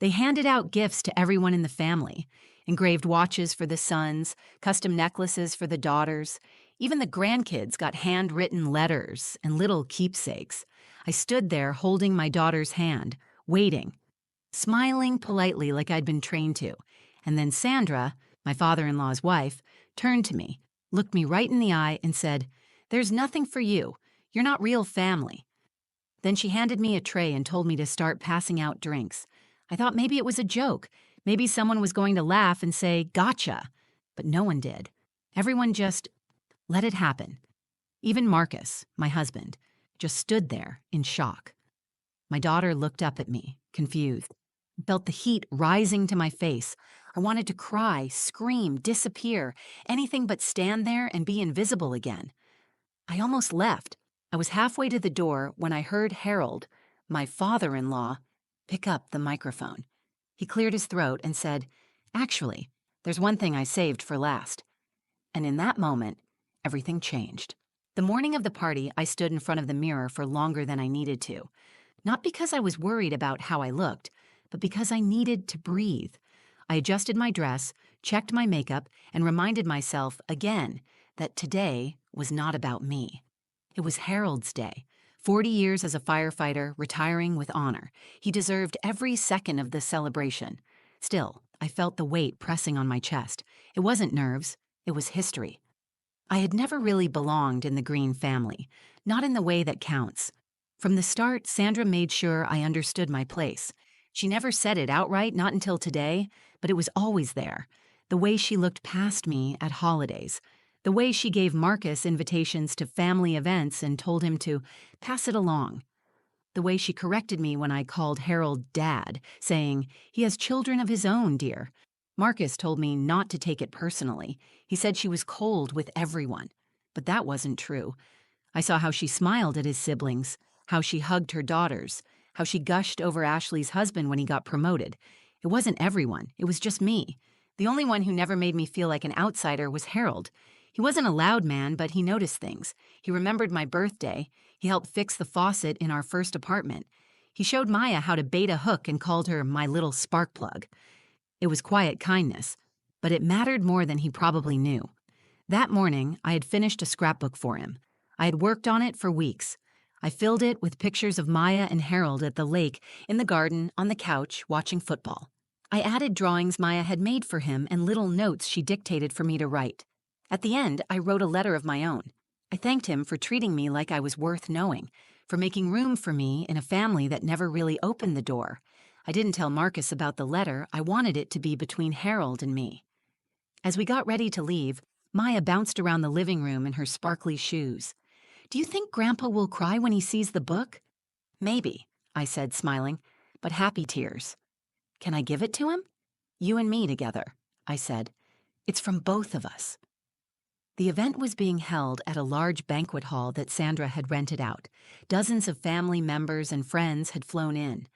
They handed out gifts to everyone in the family: engraved watches for the sons, custom necklaces for the daughters. Even the grandkids got handwritten letters and little keepsakes. I stood there holding my daughter's hand, waiting, smiling politely like I'd been trained to. And then Sandra, my father-in-law's wife, turned to me, looked me right in the eye, and said, "There's nothing for you. You're not real family." Then she handed me a tray and told me to start passing out drinks. I thought maybe it was a joke. Maybe someone was going to laugh and say, "Gotcha." But no one did. Everyone just let it happen. Even Marcus, my husband, just stood there in shock. My daughter looked up at me, confused. I felt the heat rising to my face. I wanted to cry, scream, disappear, anything but stand there and be invisible again. I almost left. I was halfway to the door when I heard Harold, my father-in-law, pick up the microphone. He cleared his throat and said, "Actually, there's one thing I saved for last." And in that moment, everything changed. The morning of the party, I stood in front of the mirror for longer than I needed to. Not because I was worried about how I looked, but because I needed to breathe. I adjusted my dress, checked my makeup, and reminded myself again that today was not about me. It was Harold's day. 40 years as a firefighter, retiring with honor. He deserved every second of this celebration. Still, I felt the weight pressing on my chest. It wasn't nerves, it was history. I had never really belonged in the Green family, not in the way that counts. From the start, Sandra made sure I understood my place. She never said it outright, not until today, but it was always there. The way she looked past me at holidays. The way she gave Marcus invitations to family events and told him to pass it along. The way she corrected me when I called Harold Dad, saying, "He has children of his own, dear." Marcus told me not to take it personally. He said she was cold with everyone. But that wasn't true. I saw how she smiled at his siblings, how she hugged her daughters, how she gushed over Ashley's husband when he got promoted. It wasn't everyone, it was just me. The only one who never made me feel like an outsider was Harold. He wasn't a loud man, but he noticed things. He remembered my birthday. He helped fix the faucet in our first apartment. He showed Maya how to bait a hook and called her my little spark plug. It was quiet kindness, but it mattered more than he probably knew. That morning, I had finished a scrapbook for him. I had worked on it for weeks. I filled it with pictures of Maya and Harold at the lake, in the garden, on the couch, watching football. I added drawings Maya had made for him and little notes she dictated for me to write. At the end, I wrote a letter of my own. I thanked him for treating me like I was worth knowing, for making room for me in a family that never really opened the door. I didn't tell Marcus about the letter. I wanted it to be between Harold and me. As we got ready to leave, Maya bounced around the living room in her sparkly shoes. "Do you think Grandpa will cry when he sees the book?" "Maybe," I said, smiling, "but happy tears." "Can I give it to him?" "You and me together," I said. "It's from both of us." The event was being held at a large banquet hall that Sandra had rented out. Dozens of family members and friends had flown in.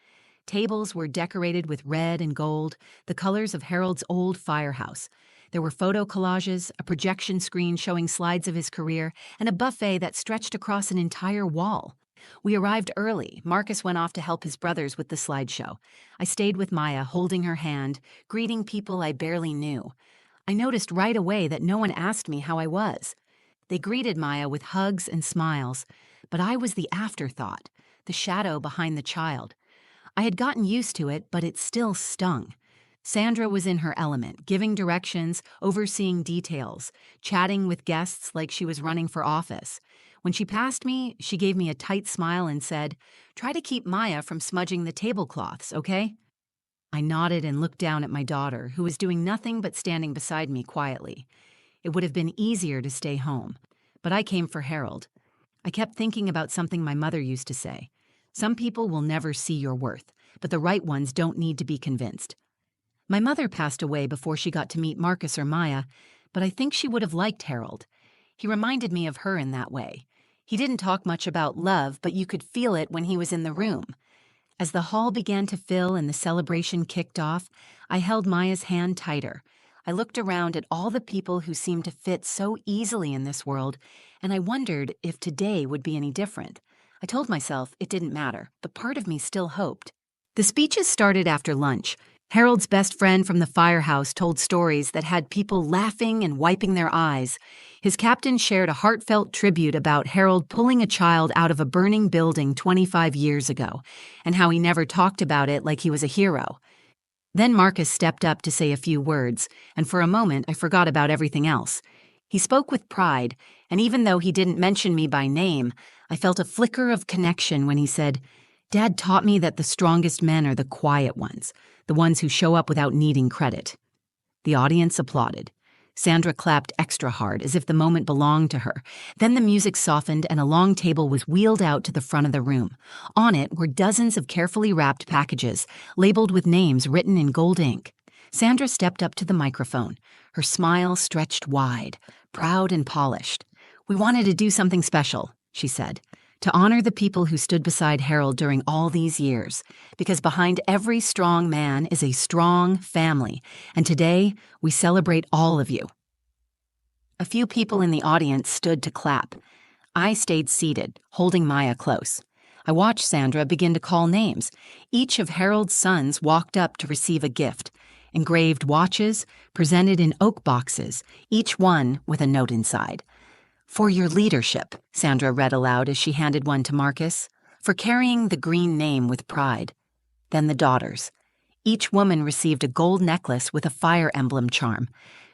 Tables were decorated with red and gold, the colors of Harold's old firehouse. There were photo collages, a projection screen showing slides of his career, and a buffet that stretched across an entire wall. We arrived early. Marcus went off to help his brothers with the slideshow. I stayed with Maya, holding her hand, greeting people I barely knew. I noticed right away that no one asked me how I was. They greeted Maya with hugs and smiles, but I was the afterthought, the shadow behind the child. I had gotten used to it, but it still stung. Sandra was in her element, giving directions, overseeing details, chatting with guests like she was running for office. When she passed me, she gave me a tight smile and said, "Try to keep Maya from smudging the tablecloths, okay?" I nodded and looked down at my daughter, who was doing nothing but standing beside me quietly. It would have been easier to stay home, but I came for Harold. I kept thinking about something my mother used to say. Some people will never see your worth, but the right ones don't need to be convinced. My mother passed away before she got to meet Marcus or Maya, but I think she would have liked Harold. He reminded me of her in that way. He didn't talk much about love, but you could feel it when he was in the room. As the hall began to fill and the celebration kicked off, I held Maya's hand tighter. I looked around at all the people who seemed to fit so easily in this world, and I wondered if today would be any different. I told myself it didn't matter, but part of me still hoped. The speeches started after lunch. Harold's best friend from the firehouse told stories that had people laughing and wiping their eyes. His captain shared a heartfelt tribute about Harold pulling a child out of a burning building 25 years ago, and how he never talked about it like he was a hero. Then Marcus stepped up to say a few words, and for a moment I forgot about everything else. He spoke with pride, and even though he didn't mention me by name, I felt a flicker of connection when he said, "Dad taught me that the strongest men are the quiet ones, the ones who show up without needing credit." The audience applauded. Sandra clapped extra hard, as if the moment belonged to her. Then the music softened and a long table was wheeled out to the front of the room. On it were dozens of carefully wrapped packages, labeled with names written in gold ink. Sandra stepped up to the microphone, her smile stretched wide, proud and polished. "We wanted to do something special," she said, "to honor the people who stood beside Harold during all these years, because behind every strong man is a strong family, and today we celebrate all of you." A few people in the audience stood to clap. I stayed seated, holding Maya close. I watched Sandra begin to call names. Each of Harold's sons walked up to receive a gift. Engraved watches, presented in oak boxes, each one with a note inside. "For your leadership," Sandra read aloud as she handed one to Marcus. "For carrying the green name with pride." Then the daughters. Each woman received a gold necklace with a fire emblem charm.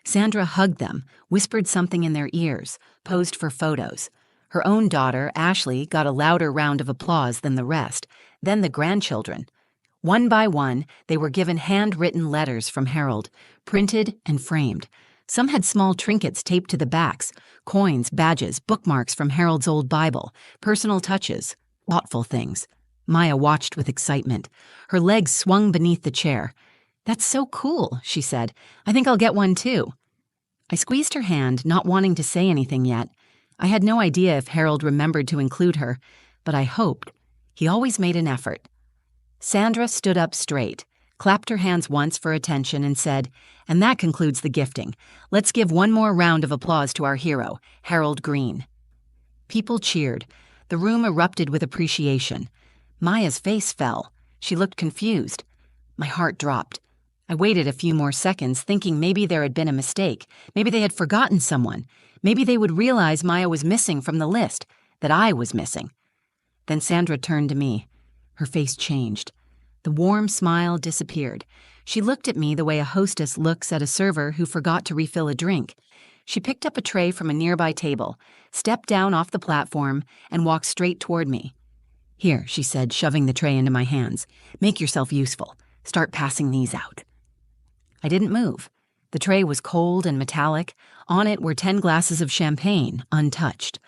Sandra hugged them, whispered something in their ears, posed for photos. Her own daughter, Ashley, got a louder round of applause than the rest. Then the grandchildren. One by one, they were given handwritten letters from Harold, printed and framed. Some had small trinkets taped to the backs, coins, badges, bookmarks from Harold's old Bible, personal touches, thoughtful things. Maya watched with excitement. Her legs swung beneath the chair. "That's so cool," she said. "I think I'll get one too." I squeezed her hand, not wanting to say anything yet. I had no idea if Harold remembered to include her, but I hoped. He always made an effort. Sandra stood up straight, clapped her hands once for attention, and said, "And that concludes the gifting. Let's give one more round of applause to our hero, Harold Green." People cheered. The room erupted with appreciation. Maya's face fell. She looked confused. My heart dropped. I waited a few more seconds, thinking maybe there had been a mistake. Maybe they had forgotten someone. Maybe they would realize Maya was missing from the list, that I was missing. Then Sandra turned to me. Her face changed. The warm smile disappeared. She looked at me the way a hostess looks at a server who forgot to refill a drink. She picked up a tray from a nearby table, stepped down off the platform, and walked straight toward me. "Here," she said, shoving the tray into my hands. "Make yourself useful. Start passing these out." I didn't move. The tray was cold and metallic. On it were 10 glasses of champagne, untouched.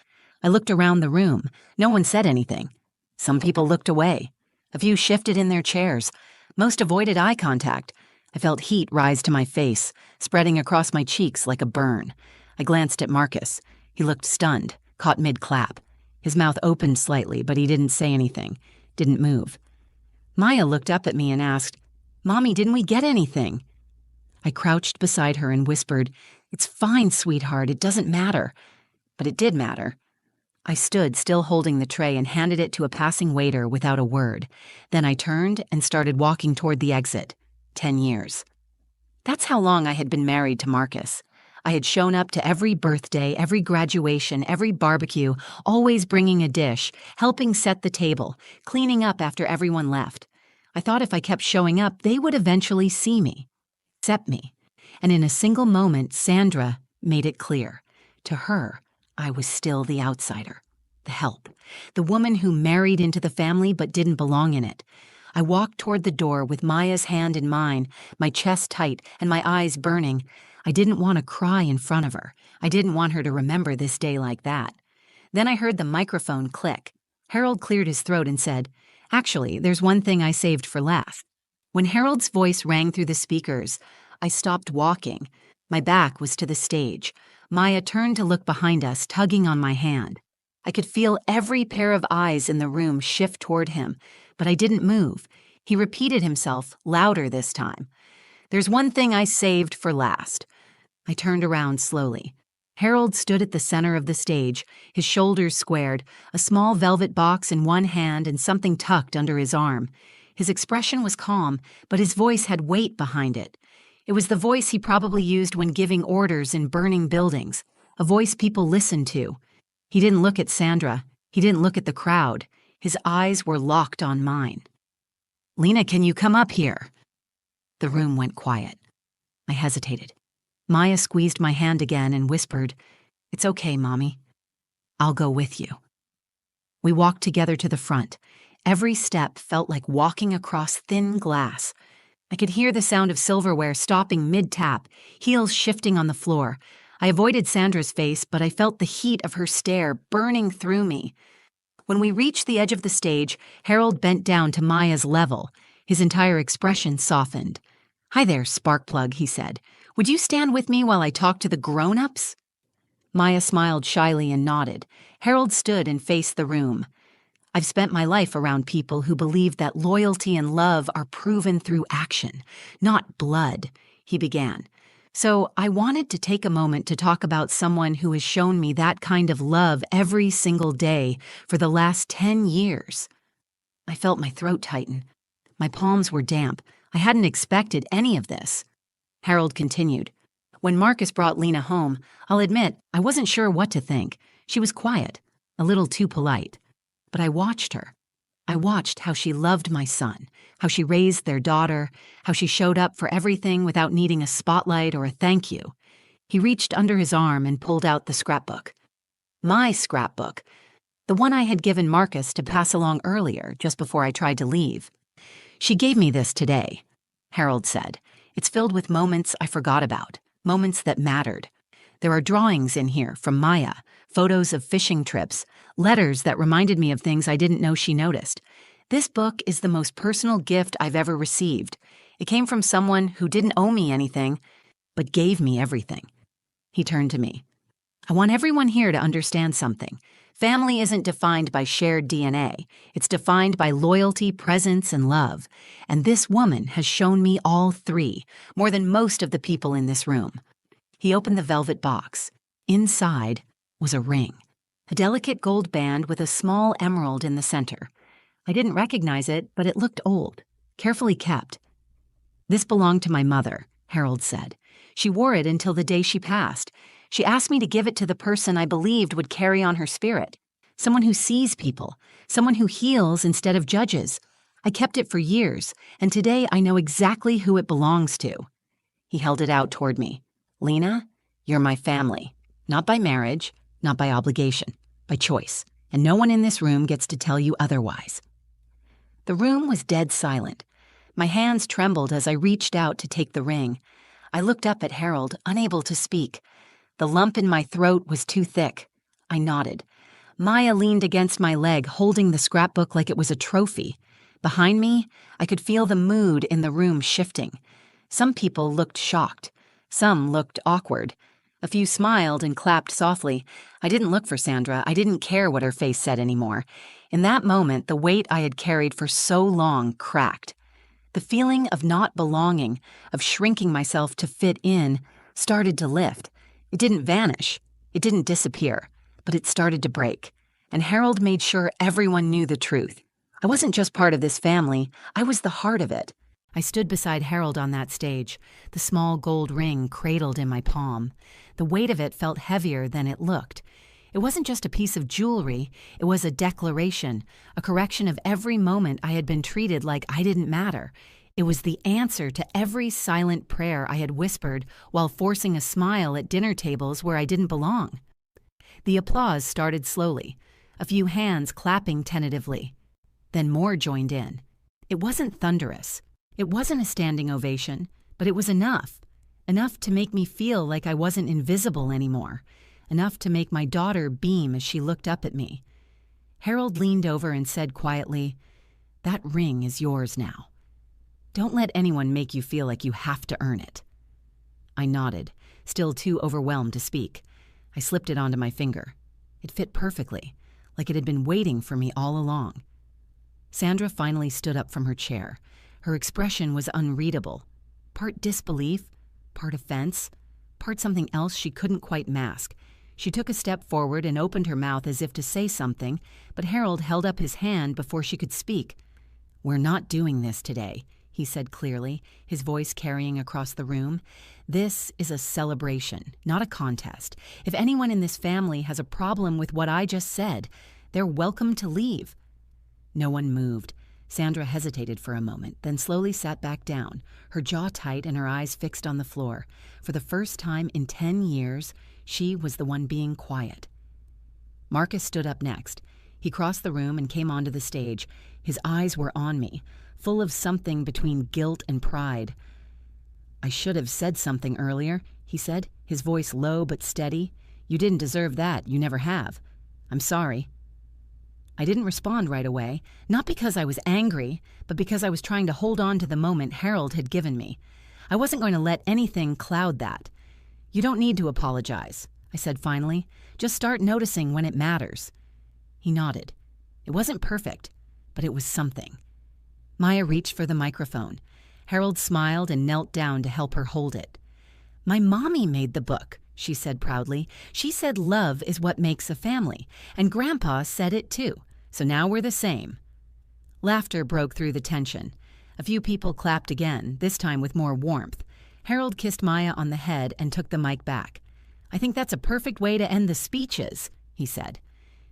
I looked around the room. No one said anything. Some people looked away. A few shifted in their chairs. Most avoided eye contact. I felt heat rise to my face, spreading across my cheeks like a burn. I glanced at Marcus. He looked stunned, caught mid-clap. His mouth opened slightly, but he didn't say anything, didn't move. Maya looked up at me and asked, "Mommy, didn't we get anything?" I crouched beside her and whispered, "It's fine, sweetheart, it doesn't matter." But it did matter. I stood, still holding the tray, and handed it to a passing waiter without a word. Then I turned and started walking toward the exit. 10 years. That's how long I had been married to Marcus. I had shown up to every birthday, every graduation, every barbecue, always bringing a dish, helping set the table, cleaning up after everyone left. I thought if I kept showing up, they would eventually see me, accept me. And in a single moment, Sandra made it clear. To her, I was still the outsider, the help, the woman who married into the family but didn't belong in it. I walked toward the door with Maya's hand in mine, my chest tight and my eyes burning. I didn't want to cry in front of her. I didn't want her to remember this day like that. Then I heard the microphone click. Harold cleared his throat and said, "Actually, there's one thing I saved for last." When Harold's voice rang through the speakers, I stopped walking. My back was to the stage. Maya turned to look behind us, tugging on my hand. I could feel every pair of eyes in the room shift toward him, but I didn't move. He repeated himself, louder this time. "There's one thing I saved for last." I turned around slowly. Harold stood at the center of the stage, his shoulders squared, a small velvet box in one hand and something tucked under his arm. His expression was calm, but his voice had weight behind it. It was the voice he probably used when giving orders in burning buildings, a voice people listened to. He didn't look at Sandra. He didn't look at the crowd. His eyes were locked on mine. "Lena, can you come up here?" The room went quiet. I hesitated. Maya squeezed my hand again and whispered, "It's okay, Mommy. I'll go with you." We walked together to the front. Every step felt like walking across thin glass. I could hear the sound of silverware stopping mid-tap, heels shifting on the floor. I avoided Sandra's face, but I felt the heat of her stare burning through me. When we reached the edge of the stage, Harold bent down to Maya's level. His entire expression softened. "Hi there, Sparkplug," he said. "Would you stand with me while I talk to the grown-ups?" Maya smiled shyly and nodded. Harold stood and faced the room. "I've spent my life around people who believe that loyalty and love are proven through action, not blood," he began. "So I wanted to take a moment to talk about someone who has shown me that kind of love every single day for the last 10 years. I felt my throat tighten. My palms were damp. I hadn't expected any of this. Harold continued. "When Marcus brought Lena home, I'll admit I wasn't sure what to think. She was quiet, a little too polite. But I watched her. I watched how she loved my son, how she raised their daughter, how she showed up for everything without needing a spotlight or a thank you." He reached under his arm and pulled out the scrapbook. My scrapbook, the one I had given Marcus to pass along earlier, just before I tried to leave. "She gave me this today," Harold said. "It's filled with moments I forgot about, moments that mattered. There are drawings in here from Maya, photos of fishing trips, letters that reminded me of things I didn't know she noticed. This book is the most personal gift I've ever received. It came from someone who didn't owe me anything, but gave me everything." He turned to me. "I want everyone here to understand something. Family isn't defined by shared DNA. It's defined by loyalty, presence, and love. And this woman has shown me all three, more than most of the people in this room." He opened the velvet box. Inside was a ring, a delicate gold band with a small emerald in the center. I didn't recognize it, but it looked old, carefully kept. "This belonged to my mother," Harold said. "She wore it until the day she passed. She asked me to give it to the person I believed would carry on her spirit, someone who sees people, someone who heals instead of judges. I kept it for years, and today I know exactly who it belongs to." He held it out toward me. "Lena, you're my family. Not by marriage, not by obligation, by choice. And no one in this room gets to tell you otherwise." The room was dead silent. My hands trembled as I reached out to take the ring. I looked up at Harold, unable to speak. The lump in my throat was too thick. I nodded. Maya leaned against my leg, holding the scrapbook like it was a trophy. Behind me, I could feel the mood in the room shifting. Some people looked shocked. Some looked awkward. A few smiled and clapped softly. I didn't look for Sandra. I didn't care what her face said anymore. In that moment, the weight I had carried for so long cracked. The feeling of not belonging, of shrinking myself to fit in, started to lift. It didn't vanish. It didn't disappear. But it started to break. And Harold made sure everyone knew the truth. I wasn't just part of this family. I was the heart of it. I stood beside Harold on that stage, the small gold ring cradled in my palm. The weight of it felt heavier than it looked. It wasn't just a piece of jewelry, it was a declaration, a correction of every moment I had been treated like I didn't matter. It was the answer to every silent prayer I had whispered while forcing a smile at dinner tables where I didn't belong. The applause started slowly, a few hands clapping tentatively. Then more joined in. It wasn't thunderous. It wasn't a standing ovation, but it was enough. Enough to make me feel like I wasn't invisible anymore. Enough to make my daughter beam as she looked up at me. Harold leaned over and said quietly, "That ring is yours now. Don't let anyone make you feel like you have to earn it." I nodded, still too overwhelmed to speak. I slipped it onto my finger. It fit perfectly, like it had been waiting for me all along. Sandra finally stood up from her chair. Her expression was unreadable, part disbelief, part offense, part something else she couldn't quite mask. She took a step forward and opened her mouth as if to say something, but Harold held up his hand before she could speak. "We're not doing this today," he said clearly, his voice carrying across the room. "This is a celebration, not a contest. If anyone in this family has a problem with what I just said, they're welcome to leave." No one moved. Sandra hesitated for a moment, then slowly sat back down, her jaw tight and her eyes fixed on the floor. For the first time in 10 years, she was the one being quiet. Marcus stood up next. He crossed the room and came onto the stage. His eyes were on me, full of something between guilt and pride. "I should have said something earlier," he said, his voice low but steady. "You didn't deserve that. You never have. I'm sorry." I didn't respond right away, not because I was angry, but because I was trying to hold on to the moment Harold had given me. I wasn't going to let anything cloud that. "You don't need to apologize," I said finally. "Just start noticing when it matters." He nodded. It wasn't perfect, but it was something. Maya reached for the microphone. Harold smiled and knelt down to help her hold it. "My mommy made the book," she said proudly. "She said love is what makes a family, and Grandpa said it too. So now we're the same." Laughter broke through the tension. A few people clapped again, this time with more warmth. Harold kissed Maya on the head and took the mic back. "I think that's a perfect way to end the speeches," he said.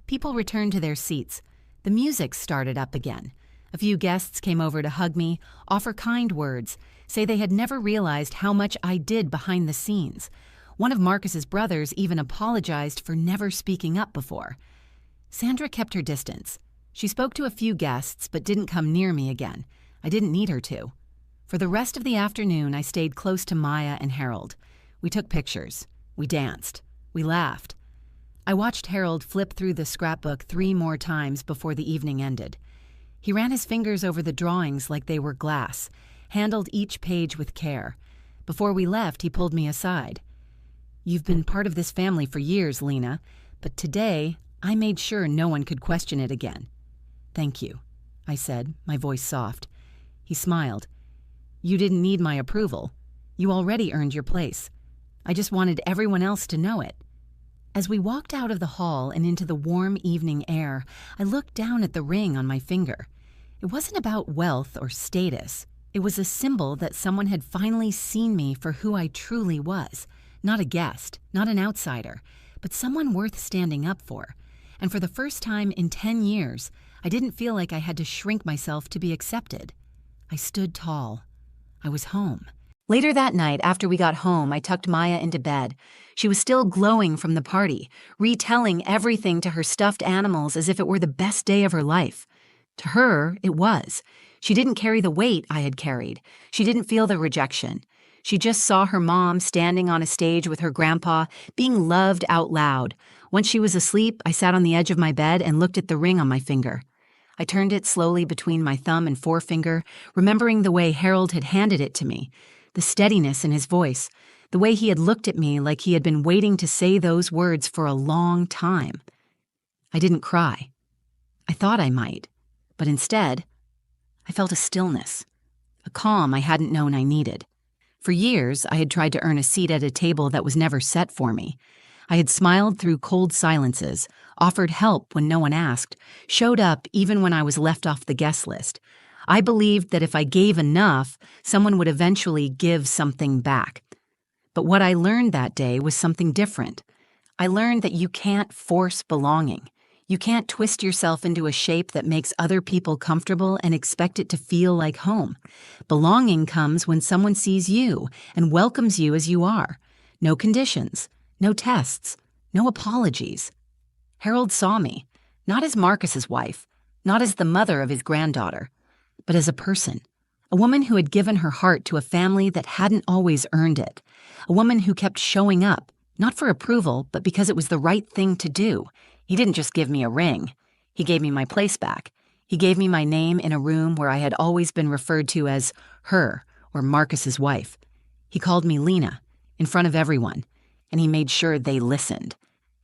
People returned to their seats. The music started up again. A few guests came over to hug me, offer kind words, say they had never realized how much I did behind the scenes. One of Marcus's brothers even apologized for never speaking up before. Sandra kept her distance. She spoke to a few guests but didn't come near me again. I didn't need her to. For the rest of the afternoon, I stayed close to Maya and Harold. We took pictures. We danced. We laughed. I watched Harold flip through the scrapbook 3 more times before the evening ended. He ran his fingers over the drawings like they were glass, handled each page with care. Before we left, he pulled me aside. "You've been part of this family for years, Lena, but today I made sure no one could question it again." "Thank you," I said, my voice soft. He smiled. "You didn't need my approval. You already earned your place. I just wanted everyone else to know it." As we walked out of the hall and into the warm evening air, I looked down at the ring on my finger. It wasn't about wealth or status. It was a symbol that someone had finally seen me for who I truly was. Not a guest, not an outsider, but someone worth standing up for. And for the first time in 10 years, I didn't feel like I had to shrink myself to be accepted. I stood tall. I was home. Later that night, after we got home, I tucked Maya into bed. She was still glowing from the party, retelling everything to her stuffed animals as if it were the best day of her life. To her, it was. She didn't carry the weight I had carried. She didn't feel the rejection. She just saw her mom standing on a stage with her grandpa, being loved out loud. Once she was asleep, I sat on the edge of my bed and looked at the ring on my finger. I turned it slowly between my thumb and forefinger, remembering the way Harold had handed it to me, the steadiness in his voice, the way he had looked at me like he had been waiting to say those words for a long time. I didn't cry. I thought I might, but instead, I felt a stillness, a calm I hadn't known I needed. For years, I had tried to earn a seat at a table that was never set for me. I had smiled through cold silences, offered help when no one asked, showed up even when I was left off the guest list. I believed that if I gave enough, someone would eventually give something back. But what I learned that day was something different. I learned that you can't force belonging. You can't twist yourself into a shape that makes other people comfortable and expect it to feel like home. Belonging comes when someone sees you and welcomes you as you are. No conditions, no tests, no apologies. Harold saw me, not as Marcus's wife, not as the mother of his granddaughter, but as a person, a woman who had given her heart to a family that hadn't always earned it, a woman who kept showing up, not for approval, but because it was the right thing to do. He didn't just give me a ring. He gave me my place back. He gave me my name in a room where I had always been referred to as her or Marcus's wife. He called me Lena, in front of everyone, and he made sure they listened.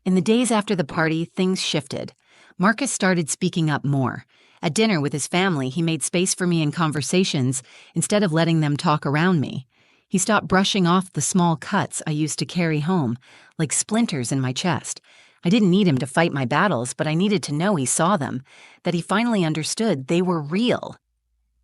In the days after the party, things shifted. Marcus started speaking up more. At dinner with his family, he made space for me in conversations instead of letting them talk around me. He stopped brushing off the small cuts I used to carry home, like splinters in my chest. I didn't need him to fight my battles, but I needed to know he saw them, that he finally understood they were real.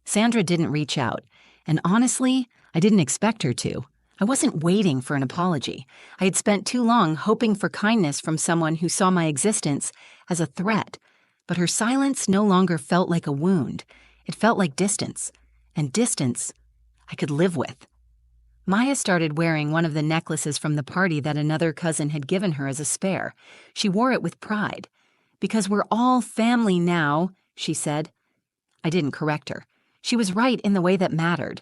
Sandra didn't reach out, and honestly, I didn't expect her to. I wasn't waiting for an apology. I had spent too long hoping for kindness from someone who saw my existence as a threat, but her silence no longer felt like a wound. It felt like distance, and distance I could live with. Maya started wearing one of the necklaces from the party that another cousin had given her as a spare. She wore it with pride. "Because we're all family now," she said. I didn't correct her. She was right in the way that mattered.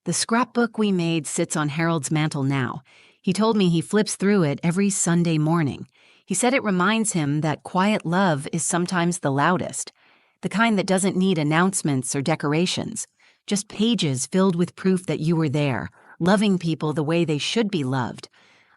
The scrapbook we made sits on Harold's mantel now. He told me he flips through it every Sunday morning. He said it reminds him that quiet love is sometimes the loudest, the kind that doesn't need announcements or decorations, just pages filled with proof that you were there, loving people the way they should be loved.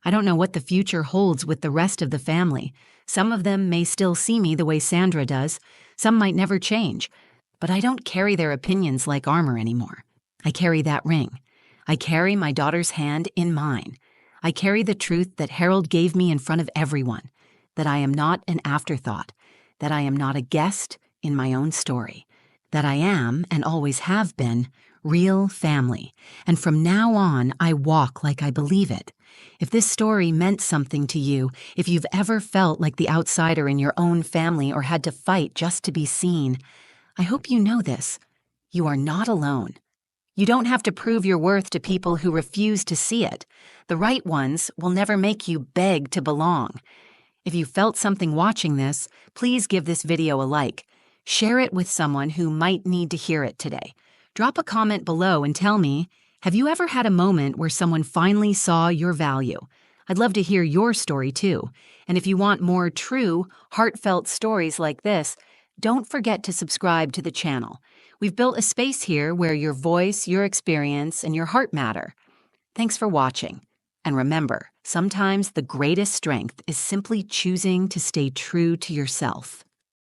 I don't know what the future holds with the rest of the family. Some of them may still see me the way Sandra does. Some might never change. But I don't carry their opinions like armor anymore. I carry that ring. I carry my daughter's hand in mine. I carry the truth that Harold gave me in front of everyone, that I am not an afterthought, that I am not a guest in my own story, that I am, and always have been, real family, and from now on I walk like I believe it. If this story meant something to you, if you've ever felt like the outsider in your own family or had to fight just to be seen, I hope you know this. You are not alone. You don't have to prove your worth to people who refuse to see it. The right ones will never make you beg to belong. If you felt something watching this, please give this video a like. Share it with someone who might need to hear it today. Drop a comment below and tell me, have you ever had a moment where someone finally saw your value? I'd love to hear your story too. And if you want more true, heartfelt stories like this, don't forget to subscribe to the channel. We've built a space here where your voice, your experience, and your heart matter. Thanks for watching. And remember, sometimes the greatest strength is simply choosing to stay true to yourself.